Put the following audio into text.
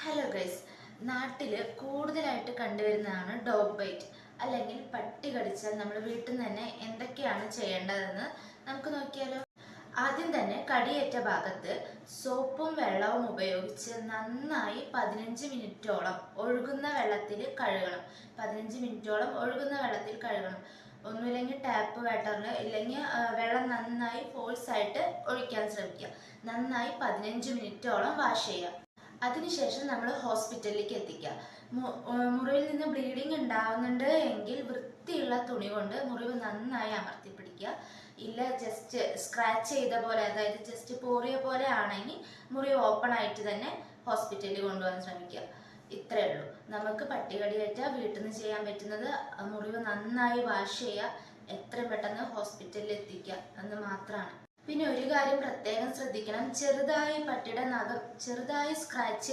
Hello guys, നാട്ടിൽ കൂടുതലായിട്ട് കണ്ടുവരുന്നതാണ് dog byte അല്ലെങ്കിൽ പട്ടി കടിച്ചാൽ നമ്മൾ വീട്ടിൽ നിന്ന് തന്നെ എന്തൊക്കെയാണ് ചെയ്യേണ്ടതെന്ന് നമുക്ക് നോക്കിയാലോ. ആദ്യം തന്നെ കടിയേറ്റ ഭാഗത്ത് സോപ്പും വെള്ളവും ഉപയോഗിച്ച് നന്നായി 15 മിനിറ്റോളം ഒഴുകുന്ന വെള്ളത്തിൽ കഴുകണം. 15 മിനിറ്റോളം ഒഴുകുന്ന വെള്ളത്തിൽ കഴുകണം. ഒന്നുമില്ലെങ്കിൽ ടാപ്പ് വാട്ടറിൽ ഇല്ലെങ്കിൽ വെള്ളം നന്നായി ഫോഴ്സ് ആയിട്ട് ഒഴിക്കാൻ ശ്രമിക്കുക. നന്നായി 15 മിനിറ്റോളം വാഷ് ചെയ്യുക. അതിനുശേഷം നമ്മൾ ഹോസ്പിറ്റലിലേക്ക് എത്തിക്കുക. മുറിവിൽ നിന്ന് ബ്ലീഡിങ് ഉണ്ടാവുന്നുണ്ട് എങ്കിൽ വൃത്തിയുള്ള തുണി കൊണ്ട് മുറിവ് നന്നായി അമർത്തി പിടിക്കുക. ഇല്ല ജസ്റ്റ് സ്ക്രാച്ച് ചെയ്ത പോലെ, അതായത് ജസ്റ്റ് പോറിയ പോലെ ആണെങ്കിൽ മുറിവ് ഓപ്പൺ ആയിട്ട് തന്നെ ഹോസ്പിറ്റലിൽ കൊണ്ടുപോകാൻ ശ്രമിക്കുക. ഇത്രയേ ഉള്ളൂ. നമുക്ക് പട്ടികടിയേറ്റാൽ വീട്ടിൽ നിന്ന് ചെയ്യാൻ പറ്റുന്നത് മുറിവ് നന്നായി വാഷ് ചെയ്യുക, എത്രയും പെട്ടെന്ന് ഹോസ്പിറ്റലിൽ എത്തിക്കുക എന്ന് മാത്രമാണ്. പിന്നെ ഒരു കാര്യം പ്രത്യേകം ശ്രദ്ധിക്കണം, ചെറുതായി പട്ടിയുടെ നഖം ചെറുതായി സ്ക്രാച്ച്